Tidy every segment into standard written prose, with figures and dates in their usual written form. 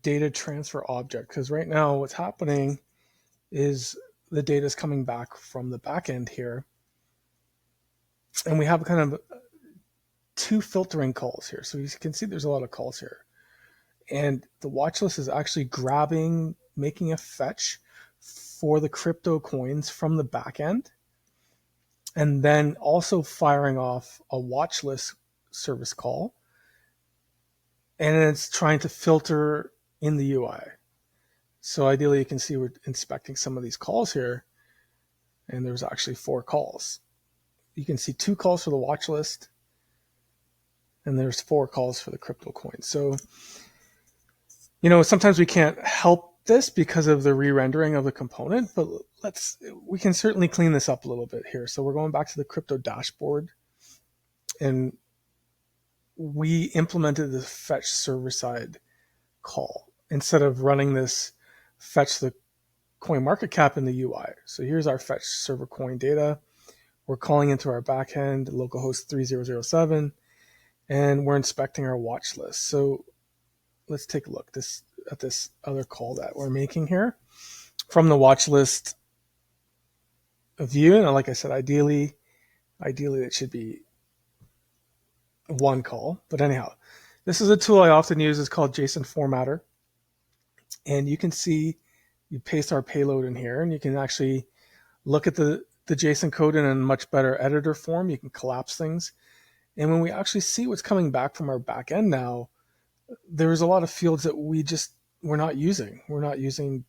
data transfer object, because right now what's happening is the data is coming back from the back end here, and we have kind of two filtering calls here. So you can see there's a lot of calls here, and the watch list is actually grabbing, making a fetch for the crypto coins from the back end, and then also firing off a watch list service call, and it's trying to filter in the UI. So ideally you can see we're inspecting some of these calls here, and there's actually 4 calls. You can see 2 calls for the watch list, and there's 4 calls for the crypto coins. So, sometimes we can't help this because of the re-rendering of the component, but we can certainly clean this up a little bit here. So we're going back to the crypto dashboard, and we implemented the fetch server side call instead of running this fetch the coin market cap in the UI. So here's our fetch server coin data. We're calling into our backend localhost 3007, and we're inspecting our watch list. So let's take a look at this other call that we're making here from the watch list view. And like I said, ideally it should be 1 call. But anyhow, this is a tool I often use. It's called JSON Formatter. And you can see, you paste our payload in here, and you can actually look at the JSON code in a much better editor form. You can collapse things. And when we actually see what's coming back from our back end now, there's a lot of fields that we're not using. We're not using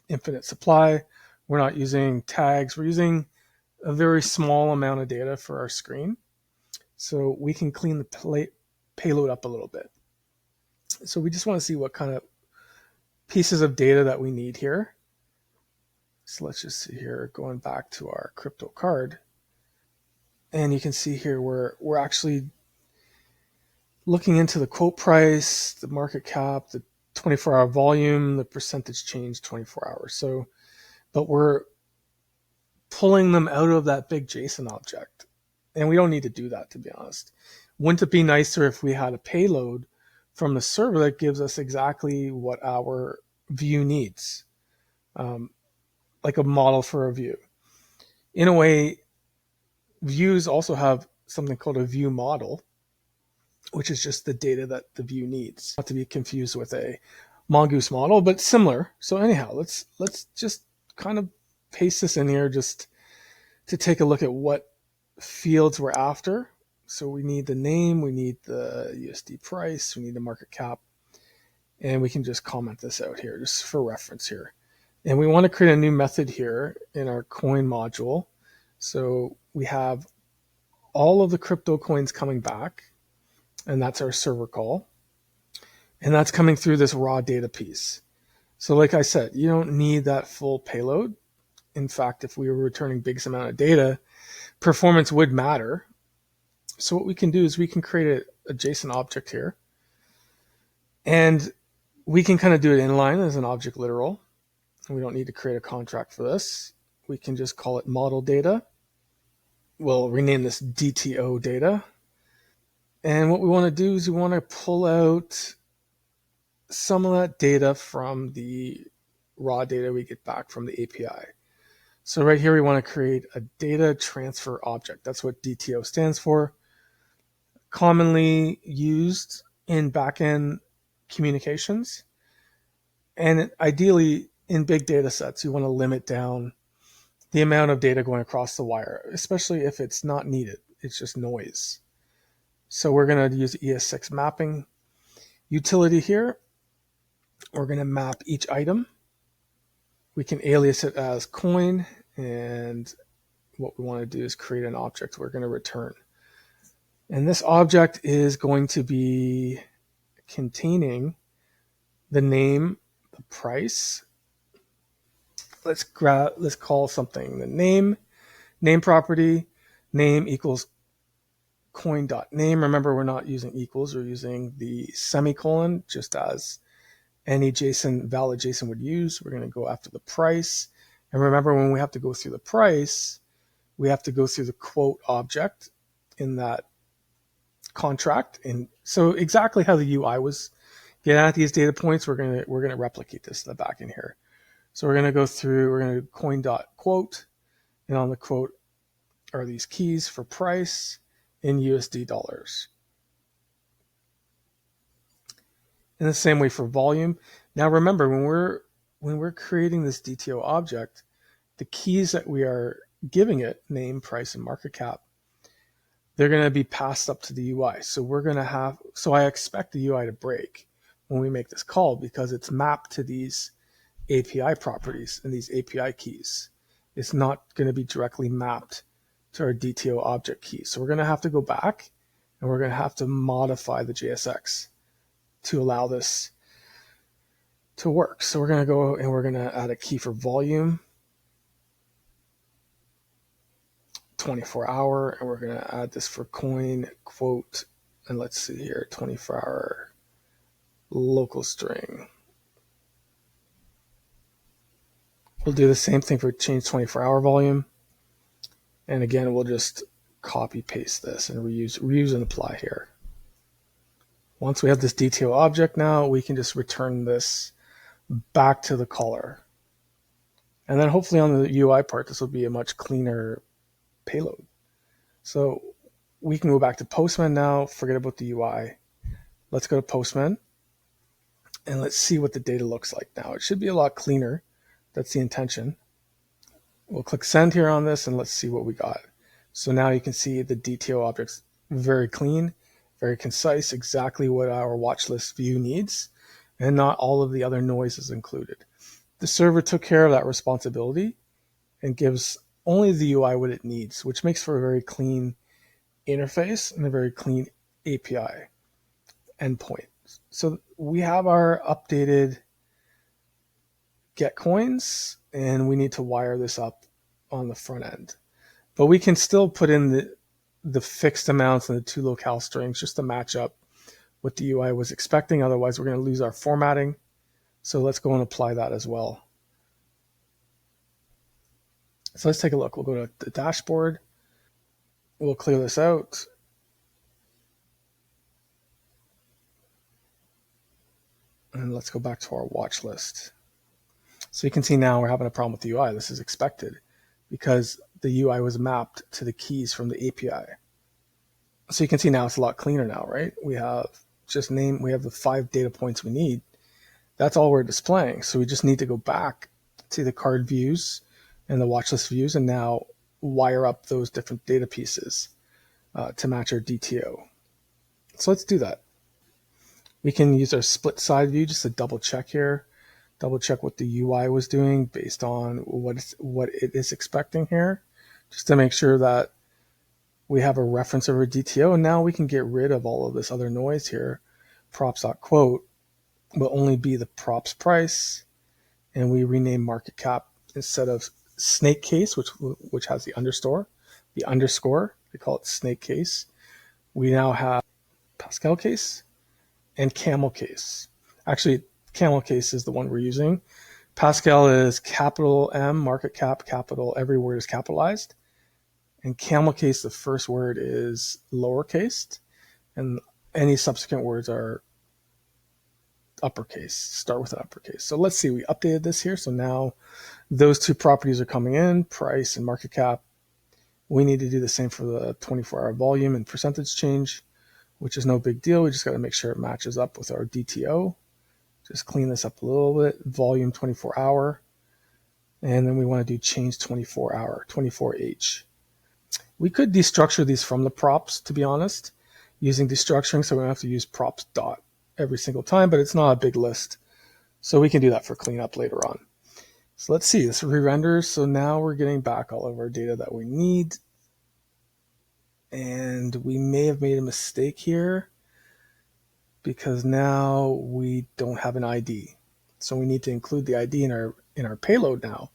infinite supply. We're not using tags. We're using a very small amount of data for our screen. So we can clean the payload up a little bit. So we just want to see what kind of pieces of data that we need here. So let's just see here, going back to our crypto card. And you can see here we're actually looking into the quote price, the market cap, the 24-hour volume, the percentage change 24 hours. So, but we're pulling them out of that big JSON object. And we don't need to do that, to be honest. Wouldn't it be nicer if we had a payload from the server that gives us exactly what our view needs? Like a model for a view. In a way, views also have something called a view model, which is just the data that the view needs. Not to be confused with a Mongoose model, but similar. So anyhow, let's just kind of paste this in here just to take a look at what fields we're after. So we need the name, we need the USD price, we need the market cap, and we can just comment this out here just for reference here. And we want to create a new method here in our coin module. So we have all of the crypto coins coming back, and that's our server call. And that's coming through this raw data piece. So like I said, you don't need that full payload. In fact, if we were returning big amount of data, performance would matter. So what we can do is we can create a JSON object here. And we can kind of do it inline as an object literal. We don't need to create a contract for this. We can just call it model data. We'll rename this DTO data. And what we want to do is we want to pull out some of that data from the raw data we get back from the API. So right here, we want to create a data transfer object. That's what DTO stands for. Commonly used in backend communications. And ideally, in big data sets, you want to limit down the amount of data going across the wire, especially if it's not needed. It's just noise. So we're going to use ES6 mapping utility here. We're going to map each item. We can alias it as coin, and what we want to do is create an object we're going to return. And this object is going to be containing the name, the price. Let's call something the name property, name equals coin.name. Remember, we're not using equals, we're using the semicolon, just as any JSON, valid JSON would use. We're going to go after the price. And remember, when we have to go through the price, we have to go through the quote object in that contract. And so exactly how the UI was get at these data points, we're gonna replicate this in the back end here. So we're gonna go through, we're gonna coin.quote, and on the quote are these keys for price in USD dollars. In the same way for volume. Now remember, when we're creating this DTO object, the keys that we are giving it, name, price, and market cap, they're going to be passed up to the UI. So I expect the UI to break when we make this call because it's mapped to these API properties and these API keys. It's not going to be directly mapped to our DTO object key. So we're going to have to go back and we're going to have to modify the JSX to allow this to work. So we're going to go and we're going to add a key for volume, 24-hour, and we're going to add this for coin, quote, and let's see here, 24-hour local string. We'll do the same thing for change 24-hour volume. And again, we'll just copy paste this and reuse and apply here. Once we have this DTO object now, we can just return this back to the caller. And then hopefully on the UI part, this will be a much cleaner payload. So we can go back to Postman now, forget about the UI. Let's go to Postman and let's see what the data looks like now. It should be a lot cleaner. That's the intention. We'll click send here on this and let's see what we got. So now you can see the DTO object's very clean, very concise, exactly what our watch list view needs, and not all of the other noise is included. The server took care of that responsibility and gives only the UI what it needs, which makes for a very clean interface and a very clean API endpoint. So we have our updated get coins, and we need to wire this up on the front end. But we can still put in the fixed amounts and the two locale strings just to match up what the UI was expecting. Otherwise, we're going to lose our formatting. So let's go and apply that as well. So let's take a look. We'll go to the dashboard. We'll clear this out. And let's go back to our watch list. So you can see now we're having a problem with the UI. This is expected because the UI was mapped to the keys from the API. So you can see now it's a lot cleaner now, right? We have we have the 5 data points we need. That's all we're displaying. So we just need to go back to the card views and the watch list views and now wire up those different data pieces to match our DTO. So let's do that. We can use our split side view just to double check here, double check what the UI was doing based on what it is expecting here, just to make sure that we have a reference of our DTO. And now we can get rid of all of this other noise here. Props.quote will only be the props price, and we rename market cap instead of snake case, which has the underscore, they call it snake case. We now have Pascal case and camel case. Actually, camel case is the one we're using. Pascal is capital M, market cap, capital, every word is capitalized. And camel case, the first word is lowercase, and any subsequent words are uppercase, start with an uppercase. So let's see, we updated this here. So now those two properties are coming in, price and market cap. We need to do the same for the 24-hour volume and percentage change, which is no big deal. We just got to make sure it matches up with our DTO. Just clean this up a little bit. Volume 24-hour. And then we want to do change 24-hour, 24H. We could destructure these from the props, to be honest, using destructuring, so we don't have to use props dot every single time, but it's not a big list. So we can do that for cleanup later on. So let's see, this re-renders. So now we're getting back all of our data that we need. And we may have made a mistake here because now we don't have an ID. So we need to include the ID in our payload now.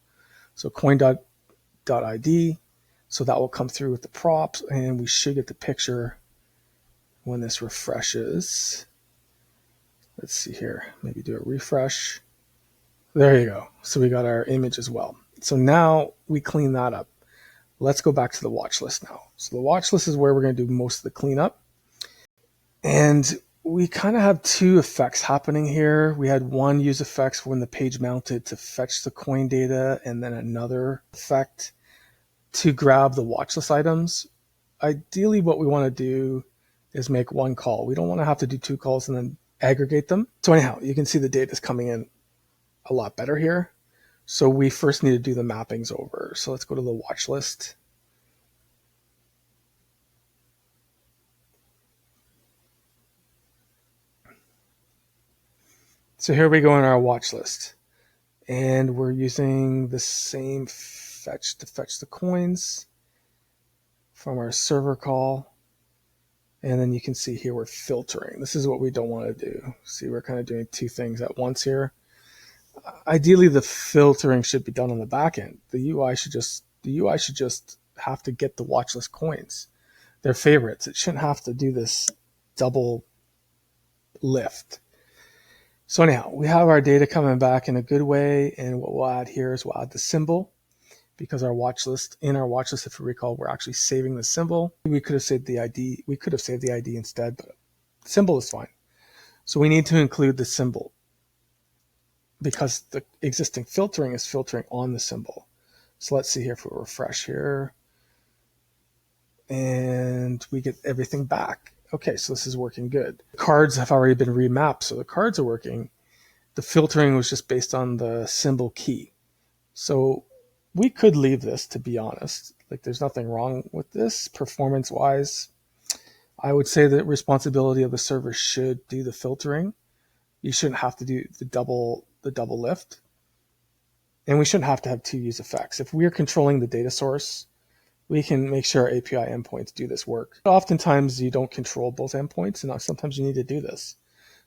So coin.id. So that will come through with the props, and we should get the picture when this refreshes. Let's see here, maybe do a refresh. There you go. So we got our image as well. So now we clean that up. Let's go back to the watch list now. So the watch list is where we're going to do most of the cleanup. And we kind of have two effects happening here. We had one use effects when the page mounted to fetch the coin data, and then another effect to grab the watch list items. Ideally, what we want to do is make one call. We don't want to have to do two calls and then aggregate them. So anyhow, you can see the data is coming in a lot better here. So we first need to do the mappings over. So let's go to the watch list. So here we go in our watch list. And we're using the same fetch to fetch the coins from our server call. And then you can see here we're filtering. This is what we don't want to do. See, we're kind of doing two things at once here. Ideally, the filtering should be done on the back end. The UI should just have to get the watch list coins, their favorites. It shouldn't have to do this double lift. So anyhow, we have our data coming back in a good way, and what we'll add here is we'll add the symbol, because in our watch list, if you recall, we're actually saving the symbol. We could have saved the ID. We could have saved the ID instead, but the symbol is fine. So we need to include the symbol because the existing filtering is filtering on the symbol. So let's see here if we refresh here, and we get everything back. Okay, so this is working good. Cards have already been remapped, so the cards are working. The filtering was just based on the symbol key. So we could leave this, to be honest. Like, there's nothing wrong with this performance-wise. I would say the responsibility of the server should do the filtering. You shouldn't have to do the double lift. And we shouldn't have to have two use effects. If we're controlling the data source, we can make sure our API endpoints do this work. Oftentimes, you don't control both endpoints, and sometimes you need to do this.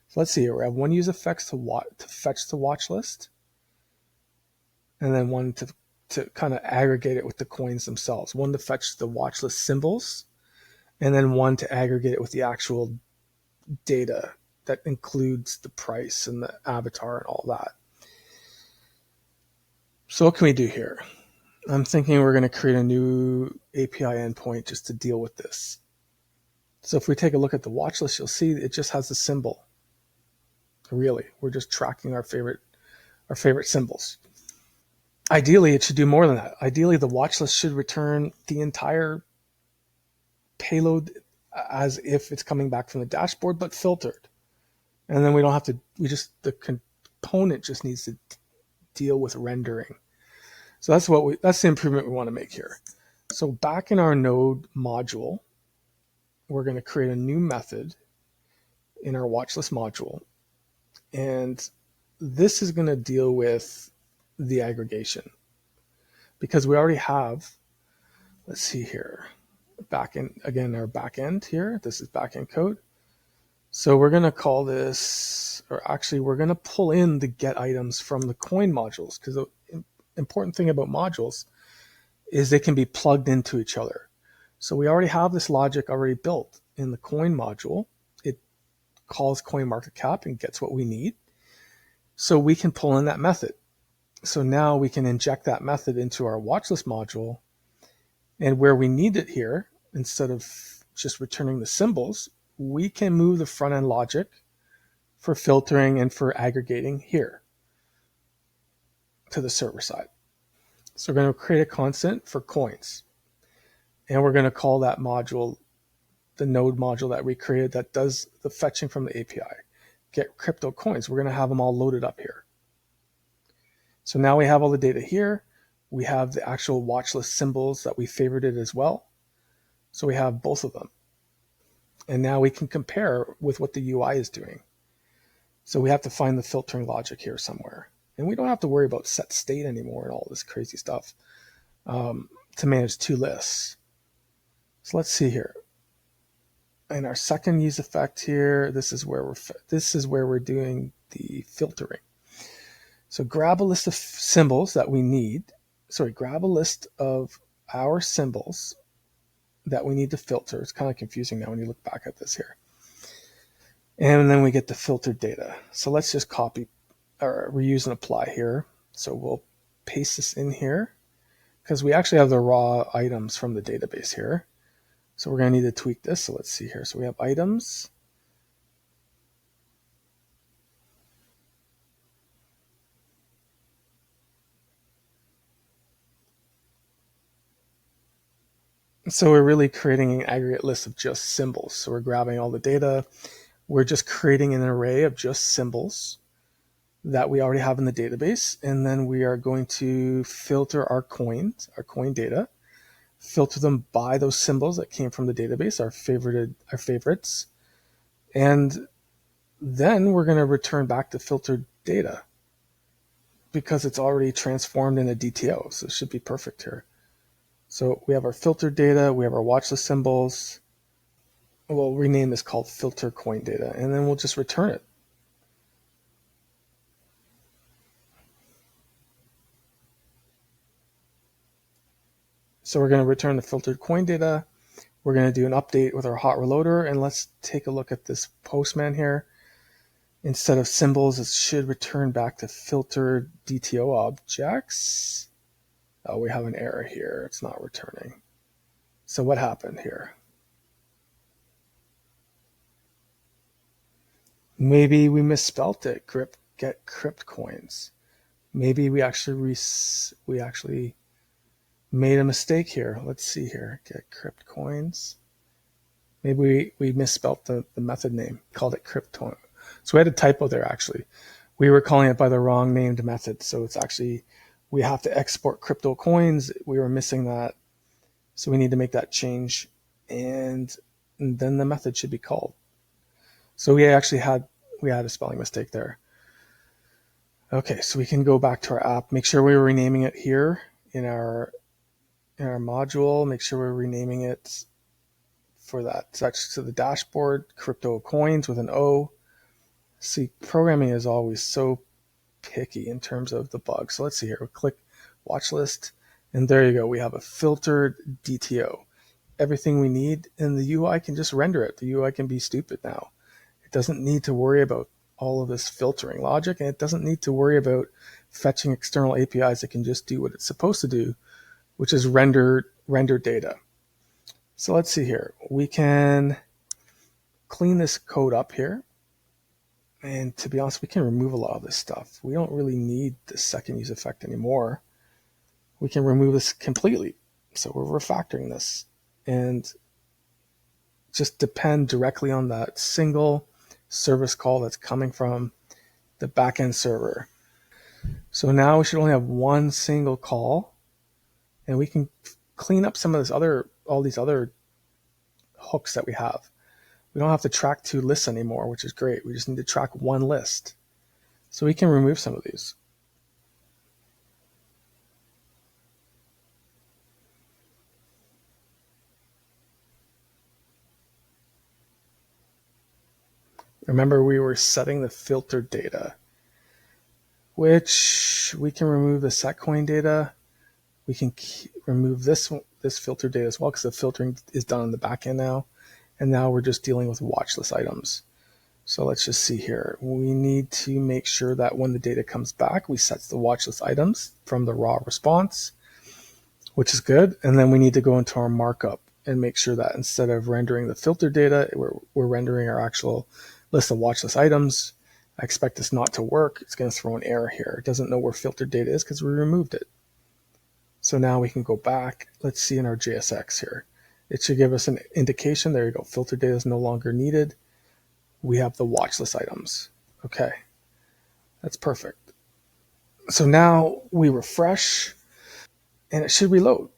So let's see here. We have one use effects to fetch the watch list, and then one to kind of aggregate it with the coins themselves. One to fetch the watch list symbols, and then one to aggregate it with the actual data that includes the price and the avatar and all that. So what can we do here? I'm thinking we're going to create a new API endpoint just to deal with this. So if we take a look at the watch list, you'll see it just has a symbol. Really, we're just tracking our favorite symbols. Ideally, it should do more than that. Ideally, the watch list should return the entire payload as if it's coming back from the dashboard, but filtered. And then we don't have to, the component just needs to deal with rendering. So that's the improvement we want to make here. So back in our node module, we're going to create a new method in our watchlist module. And this is going to deal with the aggregation because we already have, let's see here, our backend here. This is backend code. So we're going to call this, or actually we're going to pull in the get items from the coin modules, because the important thing about modules is they can be plugged into each other. So we already have this logic already built in the coin module. It calls CoinMarketCap and gets what we need. So we can pull in that method. So now we can inject that method into our watchlist module, and where we need it here, instead of just returning the symbols, we can move the front end logic for filtering and for aggregating here to the server side. So we're going to create a constant for coins, and we're going to call that module the node module that we created that does the fetching from the API. Get crypto coins. We're going to have them all loaded up here. So now we have all the data here. We have the actual watch list symbols that we favorited as well. So we have both of them. And now we can compare with what the UI is doing. So we have to find the filtering logic here somewhere. And we don't have to worry about set state anymore and all this crazy stuff to manage two lists. So let's see here. In our second use effect here, this is where we're doing the filtering. So grab a list of symbols that we need. Grab a list of our symbols that we need to filter. It's kind of confusing now when you look back at this here. And then we get the filtered data. So let's just copy or reuse and apply here. So we'll paste this in here because we actually have the raw items from the database here. So we're going to need to tweak this. So let's see here. So we have items. So we're really creating an aggregate list of just symbols. So we're grabbing all the data. We're just creating an array of just symbols that we already have in the database. And then we are going to filter our coins, our coin data, filter them by those symbols that came from the database, our favorites. And then we're going to return back the filtered data because it's already transformed in a DTO. So it should be perfect here. So we have our filtered data, we have our watch list symbols. We'll rename this called filter coin data, and then we'll just return it. So we're going to return the filtered coin data. We're going to do an update with our hot reloader, and let's take a look at this postman here. Instead of symbols, it should return back to filtered DTO objects. Oh, we have an error here. It's not returning. So what happened here? Maybe we misspelt it. Get crypt coins. Maybe we actually made a mistake here. Let's see here. Get crypt coins. Maybe we misspelt the method name. Called it crypt coin. So we had a typo there actually. We were calling it by the wrong named method. So it's actually, we have to export crypto coins. We were missing that. So we need to make that change. And then the method should be called. So we actually had a spelling mistake there. Okay, so we can go back to our app, make sure we're renaming it here in our module, make sure we're renaming it for that section to the dashboard, crypto coins with an O. See, programming is always so picky in terms of the bugs. So let's see here, we'll click watch list, and there you go. We have a filtered DTO. Everything we need, and the UI can just render it. The UI can be stupid now. It doesn't need to worry about all of this filtering logic, and it doesn't need to worry about fetching external APIs. It can just do what it's supposed to do, which is render data. So let's see here. We can clean this code up here. And to be honest, we can remove a lot of this stuff. We don't really need the second use effect anymore. We can remove this completely. So we're refactoring this and just depend directly on that single service call that's coming from the backend server. So now we should only have one single call, and we can clean up some of all these other hooks that we have. We don't have to track 2 lists anymore, which is great. We just need to track 1 list. So we can remove some of these. Remember, we were setting the filtered data, which we can remove the setcoin data. We can remove this filtered data as well because the filtering is done on the back end now. And now we're just dealing with watch list items. So let's just see here. We need to make sure that when the data comes back, we set the watch list items from the raw response, which is good. And then we need to go into our markup and make sure that instead of rendering the filtered data, we're rendering our actual list of watch list items. I expect this not to work. It's going to throw an error here. It doesn't know where filtered data is because we removed it. So now we can go back. Let's see in our JSX here. It should give us an indication. There you go. Filtered data is no longer needed. We have the watch list items. Okay, that's perfect. So now we refresh and it should reload.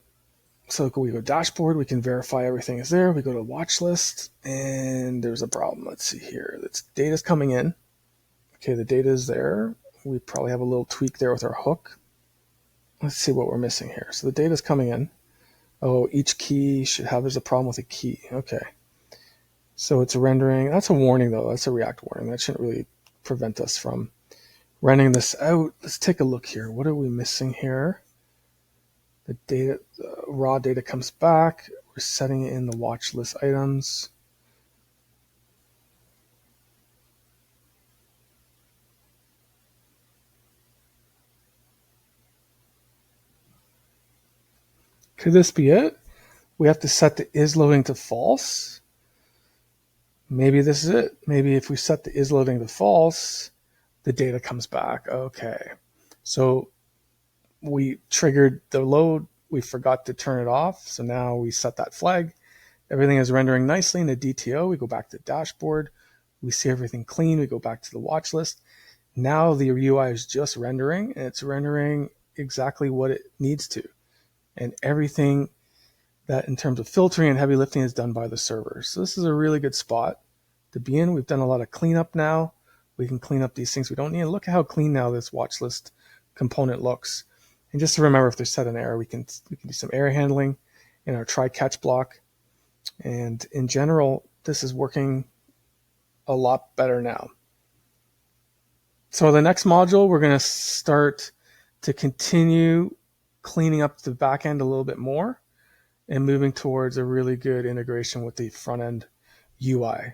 So we go dashboard, we can verify everything is there. We go to watch list and there's a problem. Let's see here. That's data's coming in. Okay, the data is there. We probably have a little tweak there with our hook. Let's see what we're missing here. So the data's coming in. Oh, each key should have, there's a problem with a key. Okay. So it's rendering, that's a warning though. That's a React warning. That shouldn't really prevent us from rendering this out. Let's take a look here. What are we missing here? The data, the raw data comes back. We're setting in the watch list items. Could this be it? We have to set the is loading to false. Maybe this is it. Maybe if we set the is loading to false, the data comes back. Okay. So we triggered the load. we forgot to turn it off. So now we set that flag. Everything is rendering nicely in the DTO. We go back to the dashboard. We see everything clean. We go back to the watch list. Now the UI is just rendering, and it's rendering exactly what it needs to. And everything that in terms of filtering and heavy lifting is done by the server. So this is a really good spot to be in. We've done a lot of cleanup now. We can clean up these things we don't need. Look at how clean now this watch list component looks. And just to remember, if there's set an error, we can do some error handling in our try catch block. And in general, this is working a lot better now. So the next module, we're going to start to continue cleaning up the back end a little bit more and moving towards a really good integration with the front end UI.